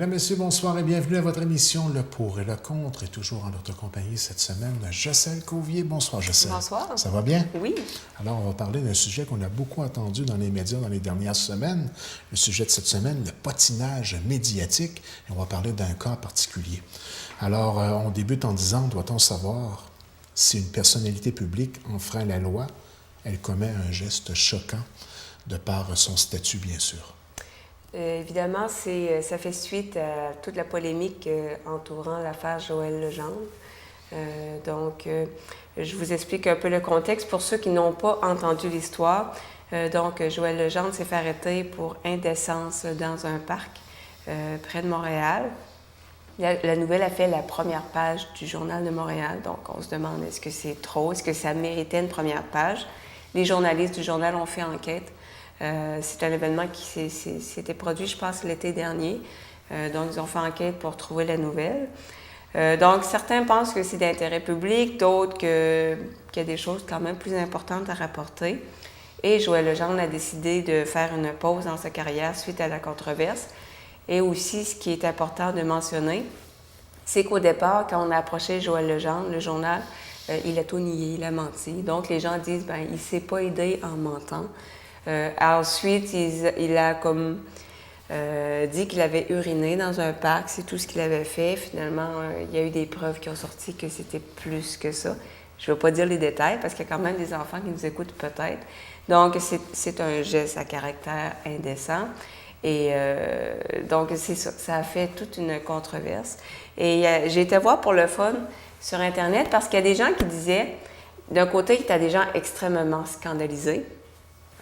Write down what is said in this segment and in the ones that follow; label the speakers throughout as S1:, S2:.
S1: Mesdames, Messieurs, bonsoir et bienvenue à votre émission Le Pour et le Contre. Et toujours en notre compagnie cette semaine, Jocelyne Couvier. Bonsoir, Jocelyne.
S2: Bonsoir.
S1: Ça va bien?
S2: Oui.
S1: Alors, on va parler d'un sujet qu'on a beaucoup entendu dans les médias dans les dernières semaines. Le sujet de cette semaine, le patinage médiatique. Et on va parler d'un cas particulier. Alors, on débute en disant, doit-on savoir si une personnalité publique enfreint la loi, elle commet un geste choquant de par son statut, bien sûr?
S2: Évidemment, ça fait suite à toute la polémique entourant l'affaire Joël Legendre. Je vous explique un peu le contexte pour ceux qui n'ont pas entendu l'histoire. Joël Legendre s'est fait arrêter pour indécence dans un parc près de Montréal. La nouvelle a fait la première page du Journal de Montréal. Donc, on se demande, est-ce que c'est trop? Est-ce que ça méritait une première page? Les journalistes du journal ont fait enquête. C'est un événement qui s'était produit, je pense, l'été dernier. Donc, ils ont fait enquête pour trouver la nouvelle. Donc, certains pensent que c'est d'intérêt public, d'autres qu'il y a des choses quand même plus importantes à rapporter. Et Joël Legendre a décidé de faire une pause dans sa carrière suite à la controverse. Et aussi, ce qui est important de mentionner, c'est qu'au départ, quand on a approché Joël Legendre, le journal, il a tout nié, il a menti. Donc, les gens disent, il ne s'est pas aidé en mentant. Ensuite, il a dit qu'il avait uriné dans un parc, c'est tout ce qu'il avait fait. Finalement, il y a eu des preuves qui ont sorti que c'était plus que ça. Je ne vais pas dire les détails parce qu'il y a quand même des enfants qui nous écoutent peut-être. Donc, c'est un geste à caractère indécent. Et donc, c'est ça. Ça a fait toute une controverse. Et j'ai été voir pour le fun sur Internet parce qu'il y a des gens qui disaient, d'un côté, qu'il y a des gens extrêmement scandalisés.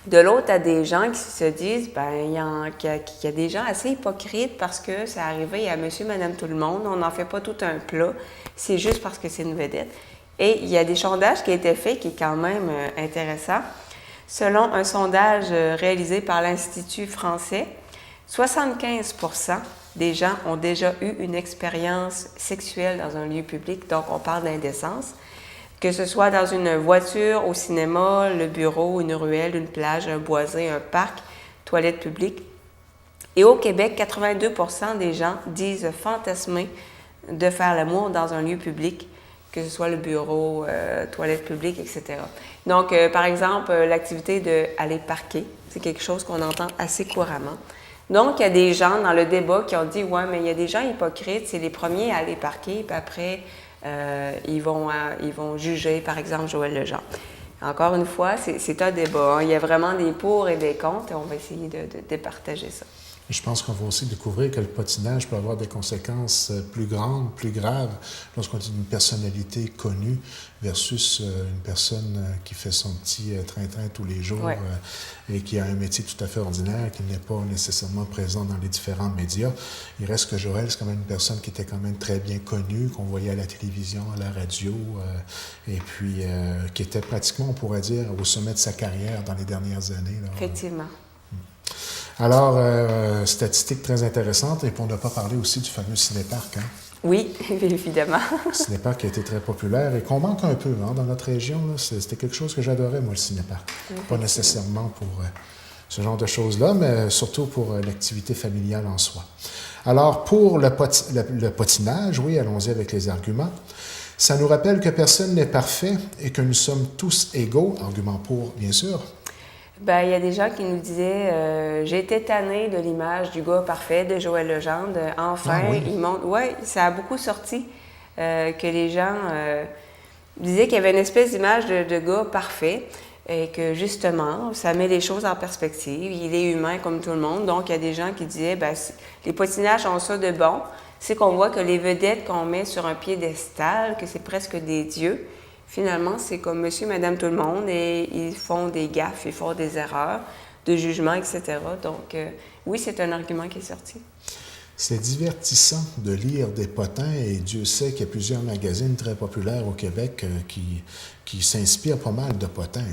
S2: De l'autre, à des gens qui se disent qu'il y a des gens assez hypocrites parce que ça arrivait à monsieur, madame, tout le monde. On n'en fait pas tout un plat. C'est juste parce que c'est une vedette. Et il y a des sondages qui ont été faits qui est quand même intéressant. Selon un sondage réalisé par l'Institut français, 75% des gens ont déjà eu une expérience sexuelle dans un lieu public. Donc, on parle d'indécence. Que ce soit dans une voiture, au cinéma, le bureau, une ruelle, une plage, un boisé, un parc, toilette publique. Et au Québec, 82% des gens disent fantasmer de faire l'amour dans un lieu public, que ce soit le bureau, toilette publique, etc. Donc, par exemple, l'activité d'aller parquer, c'est quelque chose qu'on entend assez couramment. Donc, il y a des gens dans le débat qui ont dit « Ouais, mais il y a des gens hypocrites, c'est les premiers à aller parquer, puis après... ils vont juger, par exemple, Joël Legendre. » Encore une fois, c'est un débat. Il y a vraiment des pour et des contre et on va essayer de départager ça.
S1: Je pense qu'on va aussi découvrir que le patinage peut avoir des conséquences plus grandes, plus graves, lorsqu'on dit une personnalité connue versus une personne qui fait son petit train-train tous les jours et qui a un métier tout à fait ordinaire, qui n'est pas nécessairement présent dans les différents médias. Il reste que Joël, c'est quand même une personne qui était quand même très bien connue, qu'on voyait à la télévision, à la radio, et puis qui était pratiquement, on pourrait dire, au sommet de sa carrière dans les dernières années. Là.
S2: Effectivement.
S1: Alors, statistique très intéressante, et pour ne pas parler aussi du fameux cinéparc. Hein?
S2: Oui, évidemment.
S1: Le cinéparc qui a été très populaire et qu'on manque un peu dans notre région. Là. C'était quelque chose que j'adorais, moi, le cinéparc. Pas nécessairement pour ce genre de choses-là, mais surtout pour l'activité familiale en soi. Alors, pour le patinage, oui, allons-y avec les arguments. Ça nous rappelle que personne n'est parfait et que nous sommes tous égaux. Argument pour, bien sûr.
S2: Il y a des gens qui nous disaient j'ai été tannée de l'image du gars parfait de Joël Legendre. Enfin, il montre. Oui, ça a beaucoup sorti que les gens disaient qu'il y avait une espèce d'image de gars parfait et que justement, ça met les choses en perspective. Il est humain comme tout le monde. Donc, il y a des gens qui disaient les patinages ont ça de bon. C'est qu'on voit que les vedettes qu'on met sur un piédestal, que c'est presque des dieux. Finalement, c'est comme monsieur, madame, tout le monde et ils font des gaffes, ils font des erreurs de jugement, etc. Donc, oui, c'est un argument qui est sorti.
S1: C'est divertissant de lire des potins et Dieu sait qu'il y a plusieurs magazines très populaires au Québec qui s'inspirent pas mal de potins.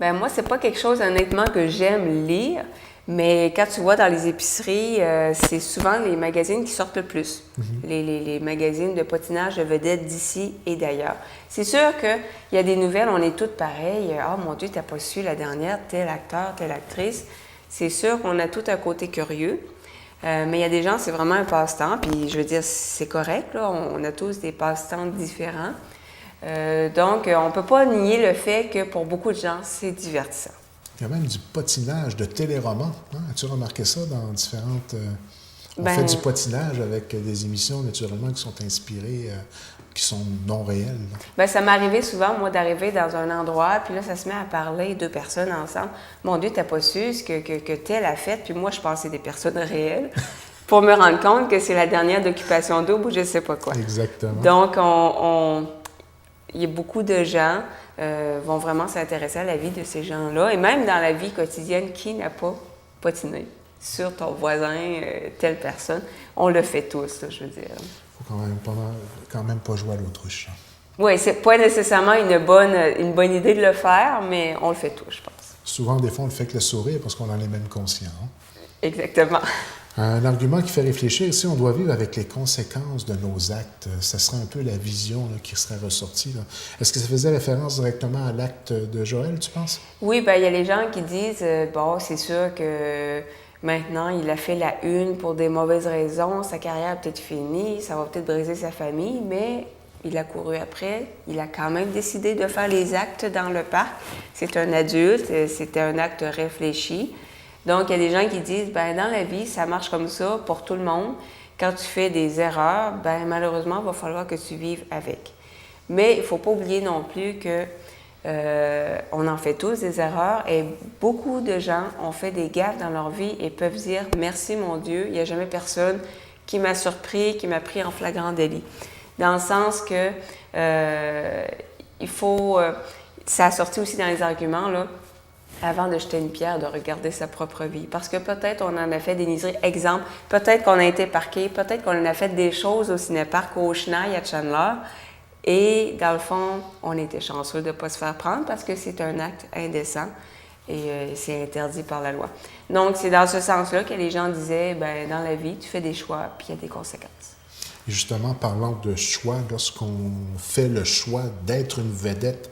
S1: Hein?
S2: Moi, c'est pas quelque chose, honnêtement, que j'aime lire, mais quand tu vois dans les épiceries, c'est souvent les magazines qui sortent le plus. Les magazines de patinage de vedettes d'ici et d'ailleurs. C'est sûr qu'il y a des nouvelles, on est toutes pareilles. « Ah, mon Dieu, t'as pas su la dernière, tel acteur, telle actrice. » C'est sûr qu'on a tout un côté curieux. Mais il y a des gens, c'est vraiment un passe-temps, puis je veux dire, c'est correct, là, on a tous des passe-temps différents. Donc, on ne peut pas nier le fait que pour beaucoup de gens, c'est divertissant.
S1: Il y a même du patinage, de téléroman. Hein? As-tu remarqué ça dans différentes... On fait du patinage avec des émissions, naturellement, qui sont inspirées, qui sont non réelles.
S2: Bien, ça m'est arrivé souvent, moi, d'arriver dans un endroit, puis là, ça se met à parler, deux personnes ensemble. Mon Dieu, t'as pas su ce que telle a fait, puis moi, je pensais des personnes réelles, pour me rendre compte que c'est la dernière d'Occupation Double ou je sais pas quoi.
S1: Exactement.
S2: Donc, il y a beaucoup de gens vont vraiment s'intéresser à la vie de ces gens-là, et même dans la vie quotidienne, qui n'a pas patiné sur ton voisin, telle personne? On le fait tous, là, je veux dire.
S1: Il ne faut quand même pas jouer à l'autruche.
S2: Oui, c'est pas nécessairement une bonne idée de le faire, mais on le fait tous, je pense.
S1: Souvent, des fois, on le fait avec le sourire parce qu'on en est même conscient. Hein?
S2: Exactement.
S1: Un argument qui fait réfléchir, si on doit vivre avec les conséquences de nos actes, ça serait un peu la vision là, qui serait ressortie. Là. Est-ce que ça faisait référence directement à l'acte de Joël, tu penses?
S2: Oui, bien, il y a les gens qui disent, bon, c'est sûr que maintenant, il a fait la une pour des mauvaises raisons, sa carrière est peut-être finie, ça va peut-être briser sa famille, mais il a couru après, il a quand même décidé de faire les actes dans le parc. C'est un adulte, c'était un acte réfléchi. Donc, il y a des gens qui disent, bien, dans la vie, ça marche comme ça pour tout le monde. Quand tu fais des erreurs, bien, malheureusement, il va falloir que tu vives avec. Mais il ne faut pas oublier non plus que on en fait tous des erreurs et beaucoup de gens ont fait des gaffes dans leur vie et peuvent dire « Merci, mon Dieu, il n'y a jamais personne qui m'a surpris, qui m'a pris en flagrant délit. » Dans le sens que il faut... ça a sorti aussi dans les arguments, là, avant de jeter une pierre, de regarder sa propre vie. Parce que peut-être on en a fait des niaiseries. Exemple, peut-être qu'on a été parqué, peut-être qu'on a fait des choses au cinéparc, au Chenaille, à Chandler. Et dans le fond, on était chanceux de ne pas se faire prendre parce que c'est un acte indécent et c'est interdit par la loi. Donc, c'est dans ce sens-là que les gens disaient, bien, dans la vie, tu fais des choix, puis il y a des conséquences.
S1: Et justement, parlant de choix, lorsqu'on fait le choix d'être une vedette,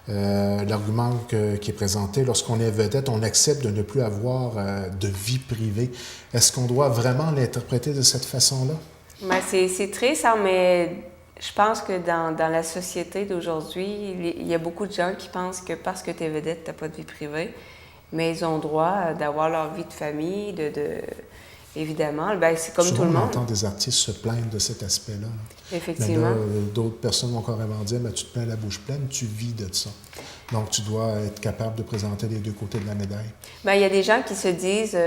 S1: l'argument qui est présenté, lorsqu'on est vedette, on accepte de ne plus avoir de vie privée. Est-ce qu'on doit vraiment l'interpréter de cette façon-là?
S2: Bien, c'est triste, hein, mais je pense que dans la société d'aujourd'hui, il y a beaucoup de gens qui pensent que parce que tu es vedette, tu n'as pas de vie privée, mais ils ont le droit d'avoir leur vie de famille, évidemment, bien, c'est comme
S1: souvent,
S2: tout le monde.
S1: On entend des artistes se plaindre de cet aspect-là.
S2: Effectivement.
S1: Mais là, d'autres personnes vont carrément dire, mais tu te plains la bouche pleine, tu vis de ça. Donc, tu dois être capable de présenter les deux côtés de la médaille. Bien,
S2: il y a des gens qui se disent,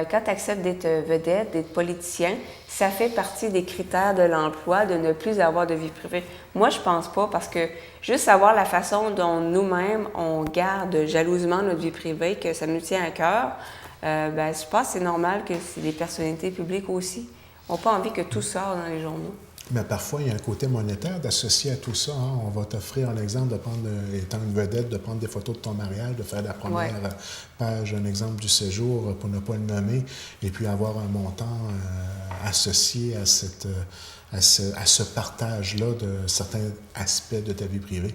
S2: quand tu acceptes d'être vedette, d'être politicien, ça fait partie des critères de l'emploi de ne plus avoir de vie privée. Moi, je pense pas, parce que juste savoir la façon dont nous-mêmes, on garde jalousement notre vie privée, que ça nous tient à cœur, je pense que c'est normal que les personnalités publiques aussi n'ont pas envie que tout sorte dans les journaux.
S1: Mais parfois, il y a un côté monétaire d'associer à tout ça. Hein. On va t'offrir un exemple de prendre, étant une vedette, de prendre des photos de ton mariage, de faire la première page, un exemple du séjour, pour ne pas le nommer, et puis avoir un montant associé à ce partage-là de certains aspects de ta vie privée.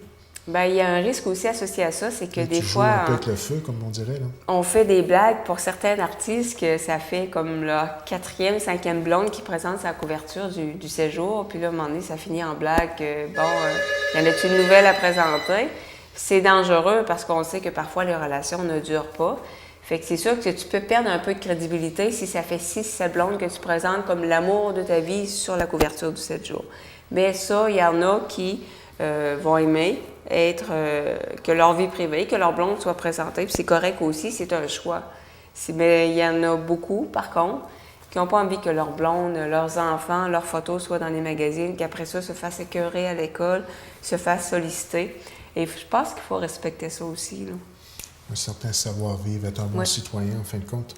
S1: Bien,
S2: il y a un risque aussi associé à ça, c'est que des fois...
S1: Tu joues un peu avec le feu, comme on dirait, là.
S2: On fait des blagues pour certains artistes que ça fait comme leur 4e, 5e blonde qui présente sa couverture du séjour, puis là, à un moment donné, ça finit en blague. Y en a-t-il une nouvelle à présenter? C'est dangereux parce qu'on sait que parfois les relations ne durent pas. Fait que c'est sûr que tu peux perdre un peu de crédibilité si ça fait 6-7 blondes que tu présentes comme l'amour de ta vie sur la couverture du 7 jours. Mais ça, il y en a qui vont aimer que leur vie privée, que leur blonde soit présentée. Puis c'est correct aussi, c'est un choix. Mais il y en a beaucoup, par contre, qui n'ont pas envie que leur blonde, leurs enfants, leurs photos soient dans les magazines, qu'après ça se fassent écœurer à l'école, se fassent solliciter. Et je pense qu'il faut respecter ça aussi, là.
S1: Un certain savoir-vivre, être un bon citoyen, en fin de compte.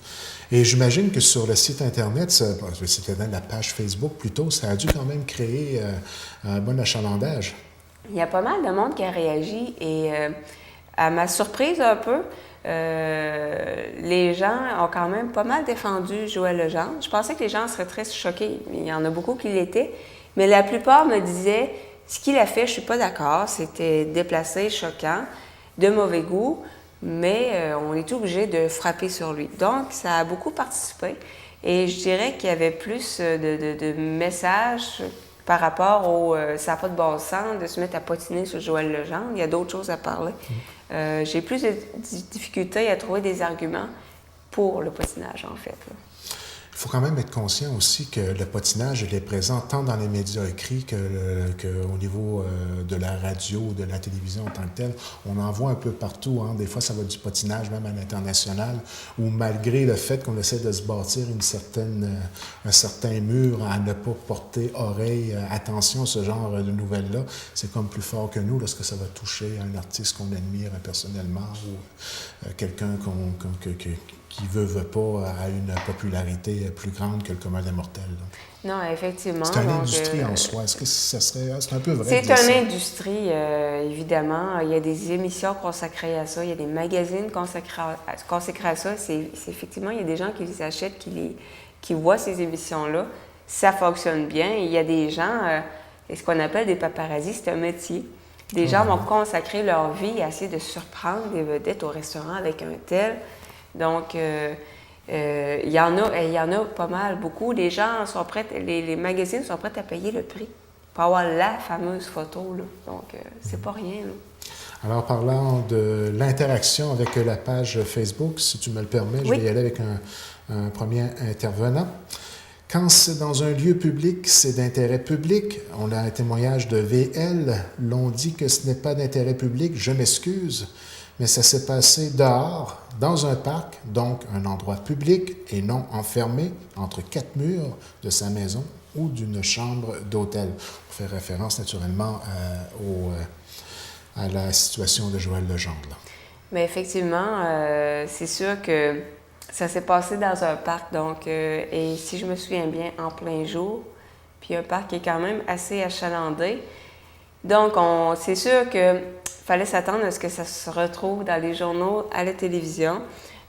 S1: Et j'imagine que sur le site Internet, c'était dans la page Facebook plutôt, ça a dû quand même créer un bon achalandage.
S2: Il y a pas mal de monde qui a réagi et à ma surprise un peu, les gens ont quand même pas mal défendu Joël Legendre. Je pensais que les gens seraient très choqués, mais il y en a beaucoup qui l'étaient. Mais la plupart me disaient, ce qu'il a fait, je suis pas d'accord, c'était déplacé, choquant, de mauvais goût, mais on est obligé de frapper sur lui. Donc, ça a beaucoup participé. Et je dirais qu'il y avait plus de messages par rapport au ça n'a pas de bon sens de se mettre à patiner sur Joël Legendre. Il y a d'autres choses à parler. J'ai plus de difficultés à trouver des arguments pour le patinage, en fait. Là.
S1: Il faut quand même être conscient aussi que le patinage, il est présent tant dans les médias écrits qu'au niveau de la radio, de la télévision en tant que tel. On en voit un peu partout. Hein. Des fois, ça va du patinage même à l'international, où malgré le fait qu'on essaie de se bâtir un certain mur à ne pas porter oreille, attention, ce genre de nouvelles-là, c'est comme plus fort que nous lorsque ça va toucher un artiste qu'on admire personnellement ou quelqu'un qui veut pas à une popularité plus grande que le commun des mortels. Là.
S2: Non, effectivement.
S1: C'est une industrie en soi. Est-ce que ça serait... C'est un peu vrai.
S2: C'est une industrie, évidemment. Il y a des émissions consacrées à ça. Il y a des magazines consacrés à ça. C'est effectivement, il y a des gens qui les achètent, qui voient ces émissions-là. Ça fonctionne bien. Il y a des gens, ce qu'on appelle des paparazzis, c'est un métier. Des gens vont consacrer leur vie à essayer de surprendre des vedettes au restaurant avec un tel. Donc, il y en a pas mal, beaucoup. Les gens sont prêts, les magazines sont prêts à payer le prix pour avoir la fameuse photo. Là. Donc, c'est pas rien. Là.
S1: Alors, parlant de l'interaction avec la page Facebook, si tu me le permets, je vais y aller avec un premier intervenant. Quand c'est dans un lieu public, c'est d'intérêt public. On a un témoignage de VL. L'on dit que ce n'est pas d'intérêt public. Je m'excuse. Mais ça s'est passé dehors, dans un parc, donc un endroit public et non enfermé entre quatre murs de sa maison ou d'une chambre d'hôtel. On fait référence naturellement à la situation de Joël Legendre. Là.
S2: Mais effectivement, c'est sûr que ça s'est passé dans un parc, donc, et si je me souviens bien, en plein jour, puis un parc qui est quand même assez achalandé. Donc, c'est sûr que fallait s'attendre à ce que ça se retrouve dans les journaux, à la télévision.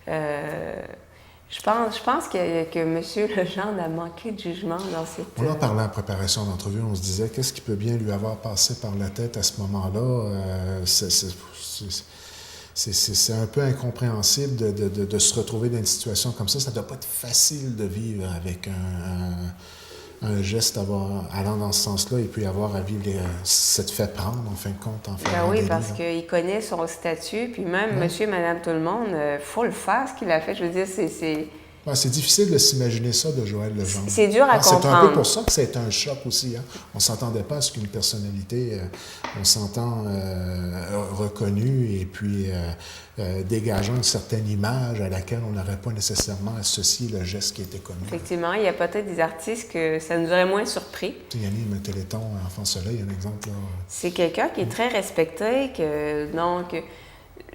S2: Je pense que M. Legendre a manqué de jugement dans cette...
S1: On en parlait en préparation d'entrevue, on se disait qu'est-ce qui peut bien lui avoir passé par la tête à ce moment-là. C'est un peu incompréhensible de se retrouver dans une situation comme ça. Ça ne doit pas être facile de vivre avec un geste allant dans ce sens-là et puis avoir à vivre cette fait prendre, en fin de compte, en fait.
S2: Ben oui, parce qu'il connaît son statut, puis même monsieur et madame tout le monde, il faut le faire, ce qu'il a fait. Je veux dire,
S1: c'est difficile de s'imaginer ça de Joël Legendre.
S2: C'est dur à comprendre.
S1: C'est un peu pour ça que c'est un choc aussi. Hein? On ne s'entendait pas à ce qu'une personnalité, on s'entend reconnue et puis dégageant une certaine image à laquelle on n'aurait pas nécessairement associé le geste qui était commis.
S2: Effectivement, il y a peut-être des artistes que ça nous aurait moins surpris.
S1: Il y a un Téléthon, Enfant Soleil, un exemple. Là.
S2: C'est quelqu'un qui est très respecté, donc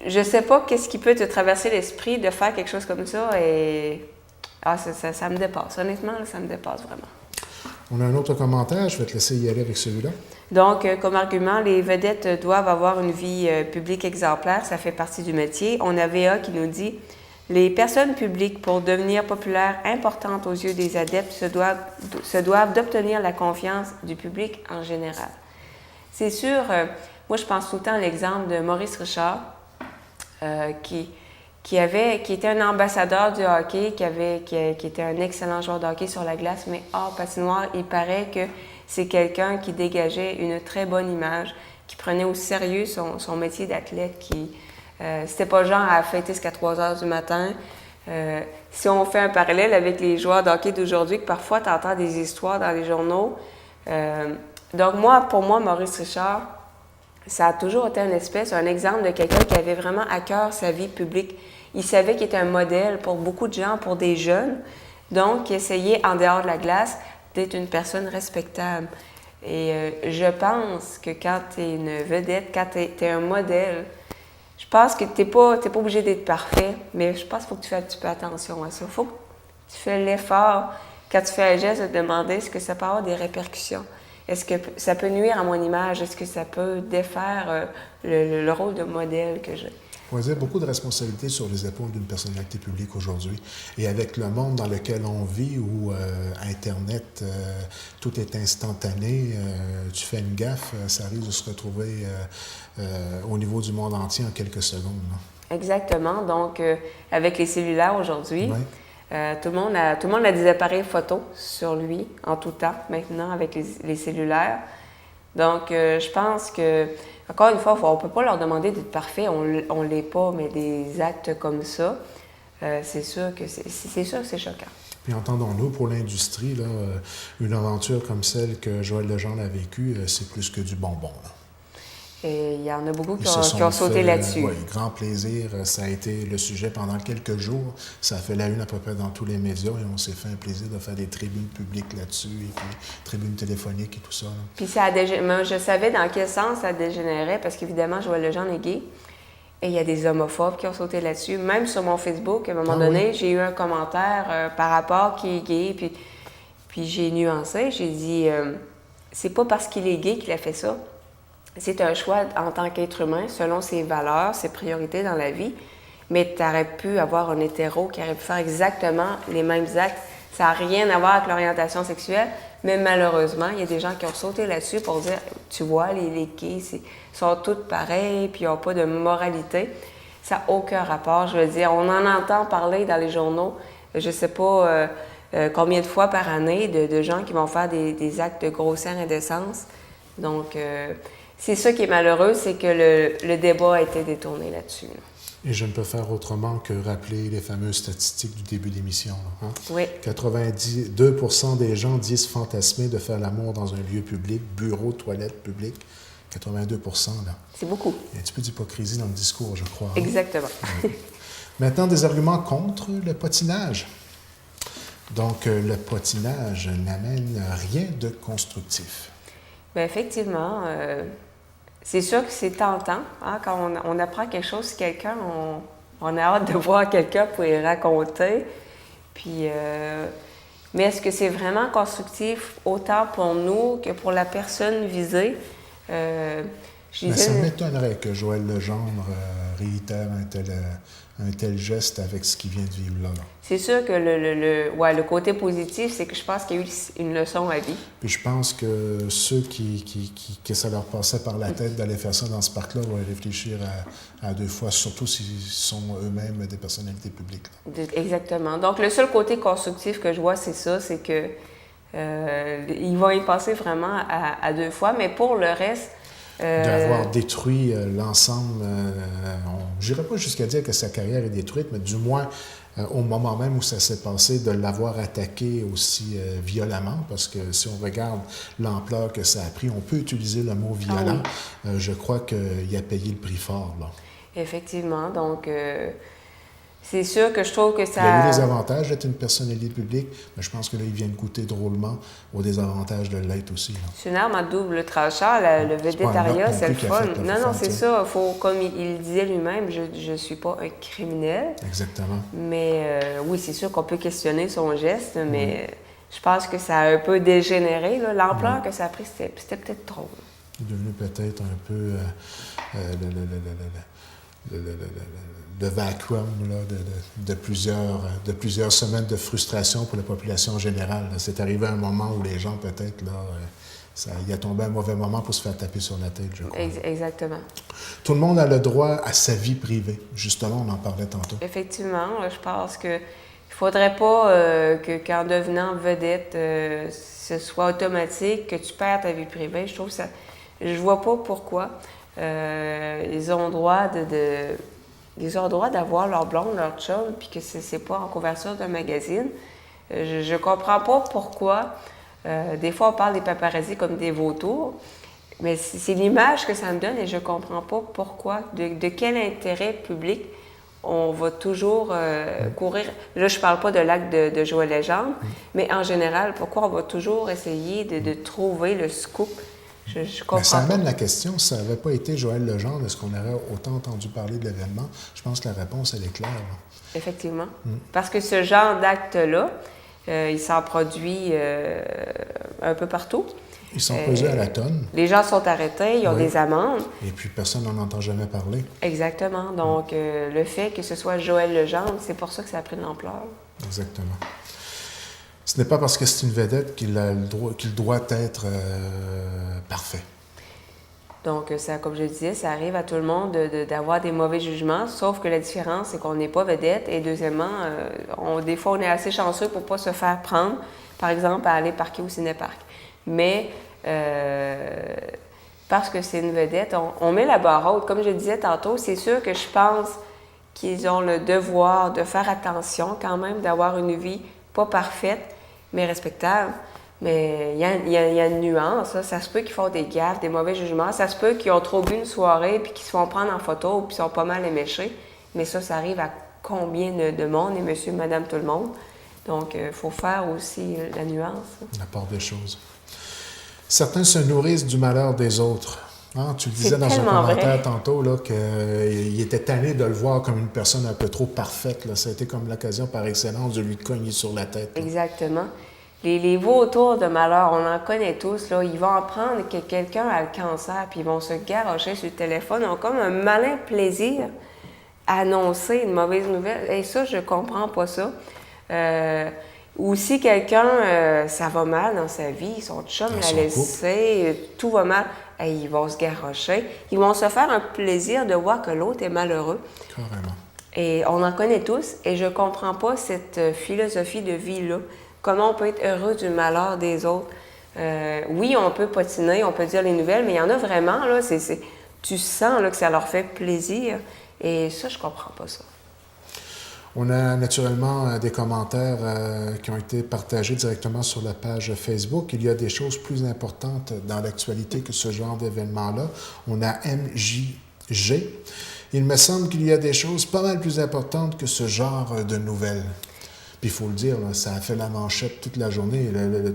S2: je sais pas qu'est-ce qui peut te traverser l'esprit de faire quelque chose comme ça et... ça me dépasse. Honnêtement, là, ça me dépasse vraiment.
S1: On a un autre commentaire. Je vais te laisser y aller avec celui-là.
S2: Donc, comme argument, les vedettes doivent avoir une vie publique exemplaire. Ça fait partie du métier. On a VA qui nous dit « Les personnes publiques, pour devenir populaires, importantes aux yeux des adeptes, se doivent d'obtenir la confiance du public en général. » C'est sûr, moi, je pense tout le temps à l'exemple de Maurice Richard, qui était un ambassadeur du hockey, qui était un excellent joueur de hockey sur la glace, mais hors patinoire, il paraît que c'est quelqu'un qui dégageait une très bonne image, qui prenait au sérieux son métier d'athlète, c'était pas genre à fêter jusqu'à 3 heures du matin. Si on fait un parallèle avec les joueurs de hockey d'aujourd'hui, que parfois tu entends des histoires dans les journaux. Donc pour moi, Maurice Richard, ça a toujours été un exemple de quelqu'un qui avait vraiment à cœur sa vie publique. Il savait qu'il était un modèle pour beaucoup de gens, pour des jeunes, donc il essayait, en dehors de la glace, d'être une personne respectable. Et je pense que quand tu es une vedette, quand tu es un modèle, je pense que tu n'es pas obligé d'être parfait, mais je pense qu'il faut que tu fasses un petit peu attention à ça. Il faut que tu fais l'effort, quand tu fais un geste, de te demander est-ce que ça peut avoir des répercussions. Est-ce que ça peut nuire à mon image? Est-ce que ça peut défaire le rôle de modèle que j'ai?
S1: On va dire beaucoup de responsabilités sur les épaules d'une personnalité publique aujourd'hui. Et avec le monde dans lequel on vit, où Internet, tout est instantané, tu fais une gaffe, ça risque de se retrouver au niveau du monde entier en quelques secondes. Là.
S2: Exactement. Donc, avec les cellulaires aujourd'hui, Tout le monde a des appareils photo sur lui en tout temps maintenant avec les cellulaires. Donc, je pense que, encore une fois, on ne peut pas leur demander d'être parfait, on ne l'est pas, mais des actes comme ça, c'est sûr que c'est choquant.
S1: Puis entendons-nous, pour l'industrie, là, une aventure comme celle que Joël Legendre a vécue, c'est plus que du bonbon. Là.
S2: Et il y en a beaucoup qui ont sauté là-dessus.
S1: Oui, grand plaisir. Ça a été le sujet pendant quelques jours. Ça a fait la une à peu près dans tous les médias et on s'est fait un plaisir de faire des tribunes publiques là-dessus et puis tribunes téléphoniques et tout ça. Là.
S2: Puis moi, je savais dans quel sens ça dégénérait parce qu'évidemment, Joël Legendre est gay. Et il y a des homophobes qui ont sauté là-dessus. Même sur mon Facebook, à un moment donné, j'ai eu un commentaire par rapport qui est gay. Puis j'ai nuancé. J'ai dit, c'est pas parce qu'il est gay qu'il a fait ça. C'est un choix en tant qu'être humain, selon ses valeurs, ses priorités dans la vie. Mais tu aurais pu avoir un hétéro qui aurait pu faire exactement les mêmes actes. Ça n'a rien à voir avec l'orientation sexuelle. Mais malheureusement, il y a des gens qui ont sauté là-dessus pour dire, tu vois, les gays sont toutes pareilles, puis ils n'ont pas de moralité. Ça n'a aucun rapport. Je veux dire, on en entend parler dans les journaux, je ne sais pas combien de fois par année, de gens qui vont faire des actes de grossière indécence. Donc, c'est ça qui est malheureux, c'est que le débat a été détourné là-dessus.
S1: Et je ne peux faire autrement que rappeler les fameuses statistiques du début de l'émission. Hein?
S2: Oui.
S1: 82% des gens disent fantasmer de faire l'amour dans un lieu public, bureau, toilette publique. 82%, là.
S2: C'est beaucoup.
S1: Il y a un petit peu d'hypocrisie dans le discours, je crois. Hein?
S2: Exactement.
S1: Maintenant, des arguments contre le potinage. Donc, le potinage n'amène rien de constructif.
S2: Bien, effectivement, c'est sûr que c'est tentant. Hein? Quand on apprend quelque chose sur quelqu'un, on a hâte de voir quelqu'un pour y raconter. Puis, mais est-ce que c'est vraiment constructif autant pour nous que pour la personne visée?
S1: Mais ça m'étonnerait que Joël Legendre réitère un tel geste avec ce qu'il vient de vivre là.
S2: C'est sûr que le côté positif, c'est que je pense qu'il y a eu une leçon à vie.
S1: Puis je pense que ceux que ça leur passait par la tête d'aller faire ça dans ce parc-là vont réfléchir à deux fois, surtout s'ils sont eux-mêmes des personnalités publiques. Là.
S2: Exactement. Donc, le seul côté constructif que je vois, c'est ça, c'est que ils vont y passer vraiment à deux fois, mais pour le reste...
S1: D'avoir détruit l'ensemble, je n'irai pas jusqu'à dire que sa carrière est détruite, mais du moins au moment même où ça s'est passé, de l'avoir attaqué aussi violemment, parce que si on regarde l'ampleur que ça a pris, on peut utiliser le mot violent. Ah oui. Je crois qu'il a payé le prix fort, là.
S2: Effectivement, donc... c'est sûr que je trouve que ça...
S1: Il a eu les avantages d'être une personnalité publique, mais je pense que là, il vient de goûter drôlement aux désavantages de l'être aussi. Là.
S2: C'est une arme à double tranchant, le végétariat, c'est le fun. Non, c'est ça. Faut, comme il disait lui-même, je ne suis pas un criminel.
S1: Exactement.
S2: Mais oui, c'est sûr qu'on peut questionner son geste, mais je pense que ça a un peu dégénéré. L'ampleur que ça a pris, c'était peut-être trop.
S1: Il est devenu peut-être un peu... le vacuum là, de plusieurs semaines de frustration pour la population générale. C'est arrivé à un moment où les gens, peut-être, là, il a tombé un mauvais moment pour se faire taper sur la tête, je crois.
S2: Exactement.
S1: Tout le monde a le droit à sa vie privée. Justement, on en parlait tantôt.
S2: Effectivement, je pense que il ne faudrait pas qu'en devenant vedette, ce soit automatique, que tu perds ta vie privée. Je trouve ça... Je vois pas pourquoi. Ils ont le droit ils ont le droit d'avoir leur blonde, leur chum, puis que c'est pas en couverture d'un magazine. Je comprends pas pourquoi. Des fois, on parle des paparazzis comme des vautours, mais c'est l'image que ça me donne et je comprends pas pourquoi, de quel intérêt public on va toujours courir. Là, je parle pas de l'acte de Joël Legendre, mais en général, pourquoi on va toujours essayer de trouver le scoop? Je comprends.
S1: Mais ça amène la question, si ça n'avait pas été Joël Legendre, est-ce qu'on aurait autant entendu parler de l'événement? Je pense que la réponse, elle est claire. Là.
S2: Effectivement. Parce que ce genre d'acte-là, il s'en produit un peu partout.
S1: Ils sont pesés à la tonne.
S2: Les gens sont arrêtés, ils ont des amendes.
S1: Et puis personne n'en entend jamais parler.
S2: Exactement. Donc, le fait que ce soit Joël Legendre, c'est pour ça que ça a pris de l'ampleur.
S1: Exactement. Ce n'est pas parce que c'est une vedette qu'il doit être parfait.
S2: Donc, ça, comme je le disais, ça arrive à tout le monde d'avoir des mauvais jugements, sauf que la différence, c'est qu'on n'est pas vedette. Et deuxièmement, des fois, on est assez chanceux pour ne pas se faire prendre, par exemple, à aller parquer au cinéparc. Mais parce que c'est une vedette, on met la barre haute. Comme je le disais tantôt, c'est sûr que je pense qu'ils ont le devoir de faire attention quand même, d'avoir une vie pas parfaite, mais respectable. Mais il y a une nuance. Là. Ça se peut qu'ils font des gaffes, des mauvais jugements. Ça se peut qu'ils ont trop bu une soirée puis qu'ils se font prendre en photo puis sont pas mal éméchés. Mais ça arrive à combien de monde et monsieur, madame, tout le monde. Donc, il faut faire aussi la nuance.
S1: La part des choses. Certains se nourrissent du malheur des autres. Hein, tu le disais dans un commentaire tantôt qu'il était tanné de le voir comme une personne un peu trop parfaite. Là. Ça a été comme l'occasion par excellence de lui cogner sur la tête. Là.
S2: Exactement. Les vautours de malheur, on en connaît tous. Là. Ils vont apprendre que quelqu'un a le cancer, puis ils vont se garrocher sur le téléphone. Ils ont comme un malin plaisir à annoncer une mauvaise nouvelle. Et ça, je comprends pas ça. Ou si quelqu'un, ça va mal dans sa vie, son chum l'a laissé, tout va mal, ils vont se garrocher. Ils vont se faire un plaisir de voir que l'autre est malheureux.
S1: Carrément.
S2: Et on en connaît tous, et je comprends pas cette philosophie de vie-là. Comment on peut être heureux du malheur des autres? Oui, on peut potiner, on peut dire les nouvelles, mais il y en a vraiment, là, tu sens là, que ça leur fait plaisir. Et ça, je comprends pas ça.
S1: On a naturellement des commentaires qui ont été partagés directement sur la page Facebook. Il y a des choses plus importantes dans l'actualité que ce genre d'événement-là. On a MJG. Il me semble qu'il y a des choses pas mal plus importantes que ce genre de nouvelles. Puis il faut le dire, là, ça a fait la manchette toute la journée.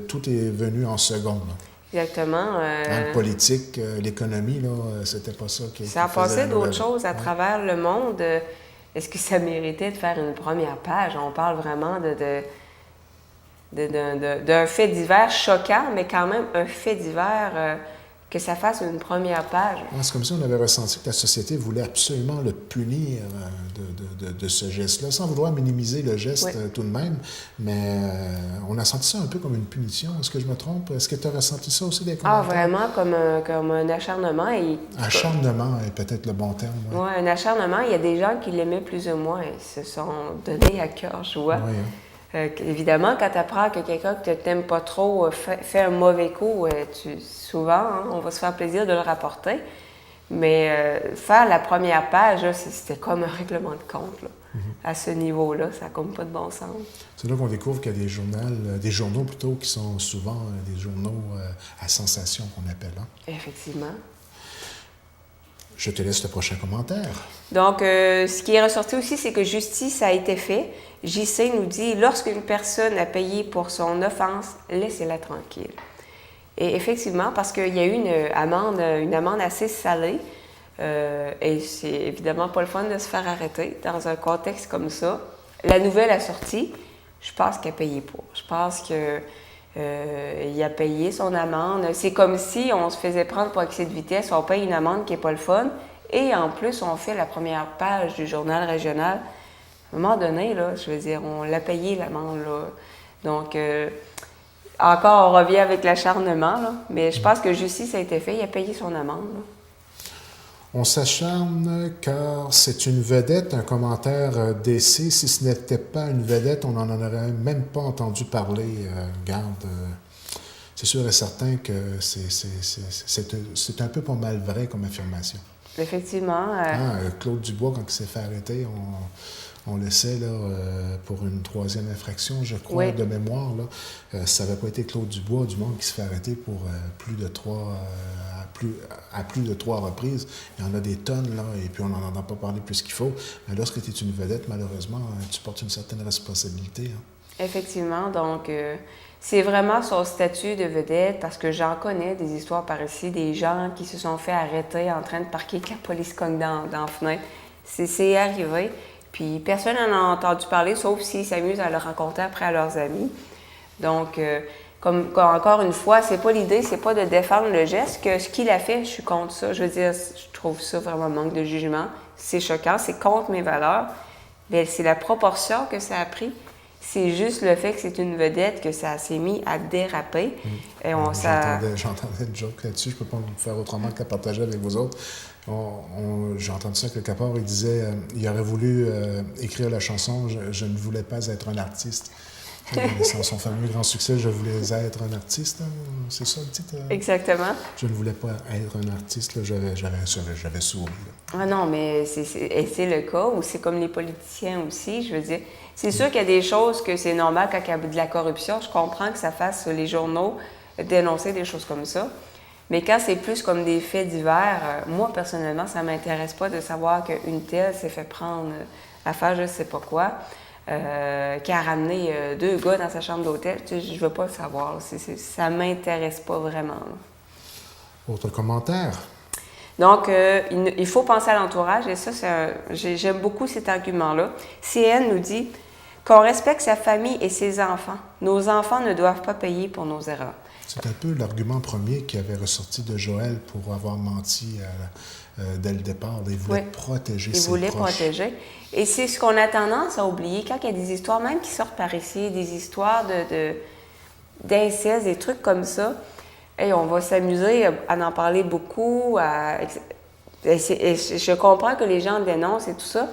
S1: Tout est venu en seconde. Là.
S2: Exactement.
S1: Le politique, l'économie, là, c'était pas ça qui
S2: ça a passé d'autres choses à travers le monde. Est-ce que ça méritait de faire une première page? On parle vraiment d'un fait divers choquant, mais quand même un fait divers que ça fasse une première page.
S1: C'est comme si on avait ressenti que la société voulait absolument le punir de ce geste-là, sans vouloir minimiser le geste tout de même, mais on a senti ça un peu comme une punition. Est-ce que je me trompe? Est-ce que tu as ressenti ça aussi des commentaires?
S2: Vraiment comme un acharnement.
S1: Acharnement est peut-être le bon terme.
S2: Oui, un acharnement. Il y a des gens qui l'aimaient plus ou moins. Ils se sont donnés à cœur joie.
S1: Oui, hein.
S2: Évidemment, quand tu apprends que quelqu'un que tu n'aimes pas trop fait un mauvais coup, souvent, on va se faire plaisir de le rapporter. Mais faire la première page, c'était comme un règlement de compte. Là. À ce niveau-là, ça n'a comme pas de bon sens.
S1: C'est là qu'on découvre qu'il y a des journaux plutôt, qui sont souvent des journaux à sensation qu'on appelle. Hein?
S2: Effectivement.
S1: Je te laisse le prochain commentaire.
S2: Donc, ce qui est ressorti aussi, c'est que justice a été faite. JC nous dit « Lorsqu'une personne a payé pour son offense, laissez-la tranquille. » Et effectivement, parce qu'il y a eu une amende assez salée, et c'est évidemment pas le fun de se faire arrêter dans un contexte comme ça. La nouvelle a sorti, je pense qu'il a payé pour. Je pense qu'il a payé son amende. C'est comme si on se faisait prendre pour excès de vitesse, on paye une amende qui n'est pas le fun, et en plus, on fait la première page du journal régional. À un moment donné, là, je veux dire, on l'a payé, l'amende, là. Donc, encore, on revient avec l'acharnement, là. Mais je pense que justice a été fait, il a payé son amende, là.
S1: On s'acharne car c'est une vedette, un commentaire d'essai. Si ce n'était pas une vedette, on n'en aurait même pas entendu parler. C'est sûr et certain que c'est un peu pas mal vrai comme affirmation.
S2: Effectivement.
S1: Claude Dubois, quand il s'est fait arrêter, on le sait, là, pour une troisième infraction, je crois, de mémoire. Là, ça n'avait pas été Claude Dubois, du monde, qui se fait arrêter pour plus de trois reprises. Il y en a des tonnes, là, et puis on n'en entend pas parler plus qu'il faut. Mais lorsque tu es une vedette, malheureusement, tu portes une certaine responsabilité. Hein.
S2: Effectivement. Donc, c'est vraiment son statut de vedette, parce que j'en connais des histoires par ici, des gens qui se sont fait arrêter en train de parquer, que la police cogne dans la fenêtre. C'est arrivé. Puis personne n'en a entendu parler, sauf s'ils s'amusent à le raconter après à leurs amis. Donc, comme encore une fois, c'est pas l'idée, c'est pas de défendre le geste, que ce qu'il a fait, je suis contre ça. Je veux dire, je trouve ça vraiment manque de jugement. C'est choquant, c'est contre mes valeurs. Mais c'est la proportion que ça a pris. C'est juste le fait que c'est une vedette que ça s'est mis à déraper. Et
S1: J'entendais une joke là-dessus, je ne peux pas me faire autrement que la partager avec vous autres. J'ai entendu ça quelque part, il disait il aurait voulu écrire la chanson je ne voulais pas être un artiste. Son fameux grand succès, je voulais être un artiste, hein? C'est ça le titre?
S2: Exactement.
S1: Je ne voulais pas être un artiste, là. J'avais souri. Là.
S2: Ah non, mais c'est le cas, ou c'est comme les politiciens aussi, je veux dire. C'est sûr qu'il y a des choses que c'est normal quand il y a de la corruption. Je comprends que ça fasse les journaux dénoncer des choses comme ça. Mais quand c'est plus comme des faits divers, moi, personnellement, ça ne m'intéresse pas de savoir qu'une telle s'est fait prendre à faire je ne sais pas quoi, qui a ramené 2 gars dans sa chambre d'hôtel. Tu sais, je ne veux pas le savoir. Ça ne m'intéresse pas vraiment. Là.
S1: Autre commentaire?
S2: Donc, il faut penser à l'entourage, et ça, j'aime beaucoup cet argument-là. CN nous dit qu'on respecte sa famille et ses enfants. Nos enfants ne doivent pas payer pour nos erreurs.
S1: C'est un peu l'argument premier qui avait ressorti de Joël pour avoir menti dès le départ. Il voulait protéger ses proches.
S2: Il voulait protéger. Et c'est ce qu'on a tendance à oublier quand il y a des histoires, même qui sortent par ici, des histoires d'inceste, des trucs comme ça. Et on va s'amuser à en parler beaucoup. Et je comprends que les gens dénoncent et tout ça.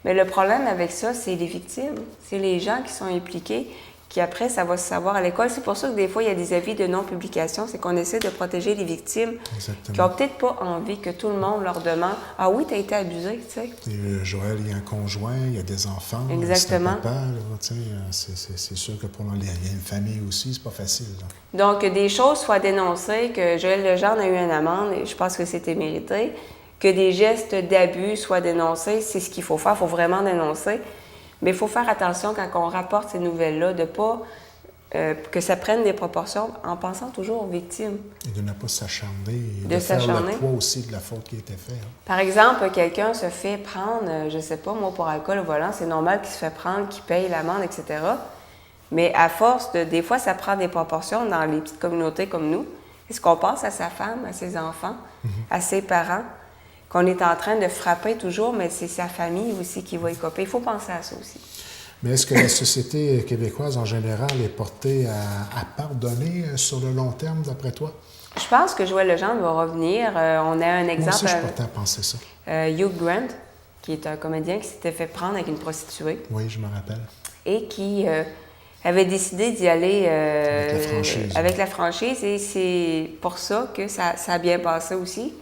S2: Mais le problème avec ça, c'est les victimes. C'est les gens qui sont impliqués, qui après, ça va se savoir à l'école. C'est pour ça que des fois, il y a des avis de non-publication. C'est qu'on essaie de protéger les victimes.
S1: Exactement.
S2: Qui n'ont peut-être pas envie que tout le monde leur demande « Ah oui, tu as été abusé, tu sais. »
S1: Et Joël, il y a un conjoint, il y a des enfants.
S2: Exactement.
S1: C'est un papa, c'est sûr que il y a une famille aussi, c'est pas facile. Là.
S2: Donc, que des choses soient dénoncées, que Joël Legendre a eu une amende, et je pense que c'était mérité. Que des gestes d'abus soient dénoncés, c'est ce qu'il faut faire. Il faut vraiment dénoncer. Mais il faut faire attention quand on rapporte ces nouvelles-là, de pas que ça prenne des proportions en pensant toujours aux victimes.
S1: Et de ne pas s'acharner. Et de faire le poids aussi de la faute qui a été faite. Hein.
S2: Par exemple, quelqu'un se fait prendre, je sais pas, moi, pour alcool au volant, c'est normal qu'il se fait prendre, qu'il paye l'amende, etc. Mais à force des fois, ça prend des proportions dans les petites communautés comme nous. Est-ce qu'on pense à sa femme, à ses enfants, à ses parents? Qu'on est en train de frapper toujours, mais c'est sa famille aussi qui va y copier. Il faut penser à ça aussi.
S1: Mais est-ce que la société québécoise, en général, est portée à pardonner sur le long terme, d'après toi?
S2: Je pense que Joël Legendre va revenir. On a un exemple...
S1: Moi aussi, je suis porté à penser ça.
S2: Hugh Grant, qui est un comédien qui s'était fait prendre avec une prostituée.
S1: Oui, je me rappelle.
S2: Et qui avait décidé d'y aller
S1: avec
S2: la franchise. Et c'est pour ça que ça a bien passé aussi.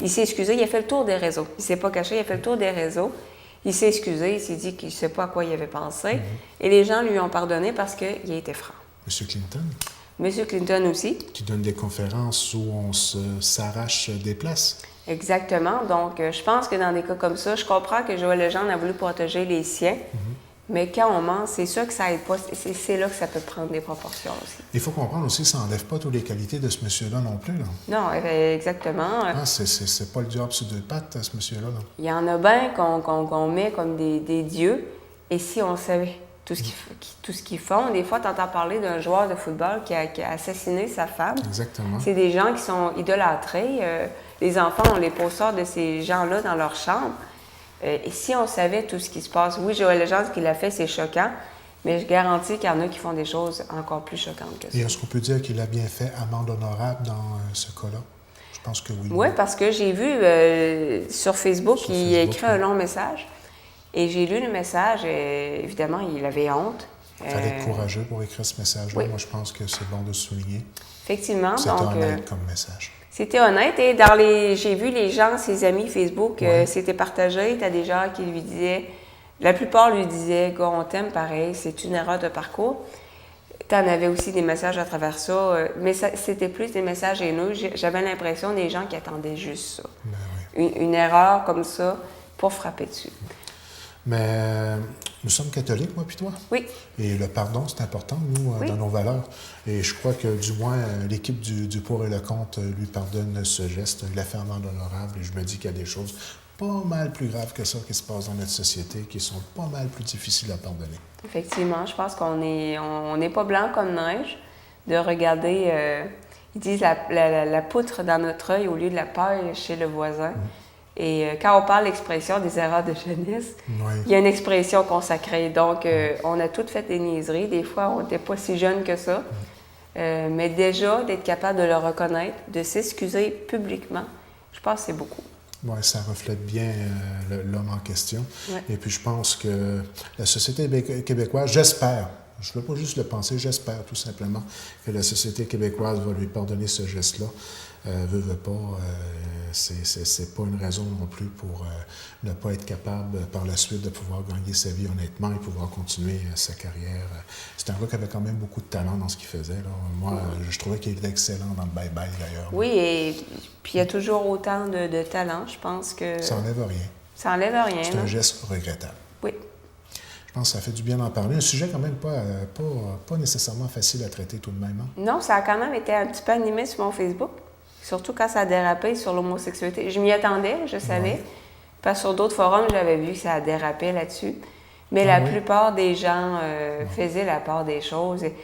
S2: Il s'est excusé, il a fait le tour des réseaux. Il ne s'est pas caché, il a fait le tour des réseaux. Il s'est excusé, il s'est dit qu'il ne sait pas à quoi il avait pensé. Et les gens lui ont pardonné parce qu'il était franc.
S1: M. Clinton?
S2: M. Clinton aussi.
S1: Qui donne des conférences où on s'arrache des places.
S2: Exactement. Donc, je pense que dans des cas comme ça, je comprends que Joël Legendre a voulu protéger les siens. Mais quand on ment, c'est sûr que ça aide pas. C'est là que ça peut prendre des proportions aussi.
S1: Il faut comprendre aussi que ça n'enlève pas toutes les qualités de ce monsieur-là non plus. Là.
S2: Non, exactement.
S1: Ah, c'est pas le diable sur 2 pattes, ce monsieur-là. Là.
S2: Il y en a bien qu'on met comme des dieux. Et si on savait tout ce qu'ils font, des fois, tu entends parler d'un joueur de football qui a assassiné sa femme.
S1: Exactement.
S2: C'est des gens qui sont idolâtrés. Les enfants ont les posters de ces gens-là dans leur chambre. Et si on savait tout ce qui se passe, oui, Joël Legendre, ce qu'il a fait, c'est choquant, mais je garantis qu'il y en a qui font des choses encore plus choquantes que ça.
S1: Et est-ce qu'on peut dire qu'il a bien fait amende honorable dans ce cas-là? Je pense que oui.
S2: Oui, parce que j'ai vu sur Facebook, il a écrit un long message, et j'ai lu le message, et évidemment, il avait honte.
S1: Il fallait être courageux pour écrire ce message-là. Oui. Moi, je pense que c'est bon de souligner.
S2: Effectivement.
S1: C'était honnête comme message.
S2: C'était honnête et j'ai vu les gens, ses amis Facebook, c'était partagé. Tu as des gens qui lui disaient, la plupart lui disaient, gars, on t'aime pareil, c'est une erreur de parcours. Tu en avais aussi des messages à travers ça, mais c'était plus des messages haineux. J'avais l'impression des gens qui attendaient juste ça.
S1: Ben oui.
S2: Une erreur comme ça pour frapper dessus.
S1: Mais nous sommes catholiques, moi puis toi.
S2: Oui.
S1: Et le pardon, c'est important, nous, dans nos valeurs. Et je crois que, du moins, l'équipe du Pour et le Contre lui pardonne ce geste. Il a fait amende honorable et je me dis qu'il y a des choses pas mal plus graves que ça qui se passent dans notre société, qui sont pas mal plus difficiles à pardonner. Effectivement,
S2: je pense qu'on n'est pas blanc comme neige. De regarder, ils disent la poutre dans notre œil au lieu de la paille chez le voisin. Et quand on parle d'expression des erreurs de jeunesse,
S1: Oui.
S2: il y a une expression consacrée. Donc, on a toutes fait des niaiseries. Des fois, on n'était pas si jeune que ça. Mais déjà, d'être capable de le reconnaître, de s'excuser publiquement, je pense que c'est beaucoup.
S1: Oui, ça reflète bien l'homme en question.
S2: Ouais.
S1: Et puis, je pense que la société québécoise, j'espère, je ne veux pas juste le penser, j'espère tout simplement que la société québécoise va lui pardonner ce geste-là. Veut pas, c'est pas une raison non plus pour ne pas être capable par la suite de pouvoir gagner sa vie honnêtement et pouvoir continuer sa carrière. C'est un gars qui avait quand même beaucoup de talent dans ce qu'il faisait. Là. Moi, je trouvais qu'il était excellent dans le bye-bye d'ailleurs.
S2: Oui, et puis il y a toujours autant de talent. Je pense que...
S1: Ça n'enlève rien.
S2: Ça n'enlève rien.
S1: C'est un geste regrettable.
S2: Oui.
S1: Je pense que ça fait du bien d'en parler. Un sujet quand même pas nécessairement facile à traiter tout de même. Hein?
S2: Non, ça a quand même été un petit peu animé sur mon Facebook. Surtout quand ça a dérapé sur l'homosexualité. Je m'y attendais, je savais.
S1: Ouais.
S2: Parce que sur d'autres forums, j'avais vu que ça a dérapé là-dessus. Mais la plupart des gens faisaient la part des choses. Et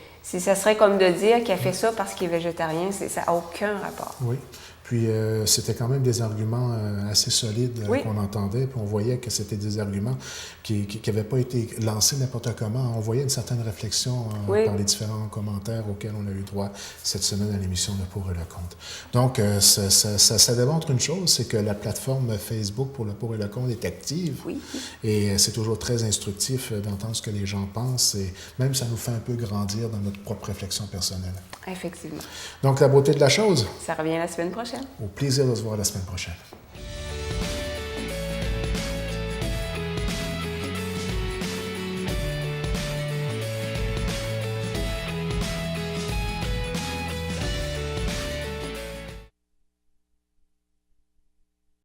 S2: ça serait comme de dire qu'il a fait ça parce qu'il est végétarien. Ça n'a aucun rapport.
S1: Oui. Puis c'était quand même des arguments assez solides qu'on entendait. Puis on voyait que c'était des arguments qui n'avaient pas été lancés n'importe comment. On voyait une certaine réflexion par les différents commentaires auxquels on a eu droit cette semaine à l'émission de Pour et le Contre. Donc, ça démontre une chose, c'est que la plateforme Facebook pour le Pour et le Contre est active.
S2: Oui.
S1: Et c'est toujours très instructif d'entendre ce que les gens pensent. Et même, ça nous fait un peu grandir dans notre propre réflexion personnelle.
S2: Effectivement.
S1: Donc, la beauté de la chose.
S2: Ça revient la semaine prochaine.
S1: Au plaisir de se voir la semaine prochaine.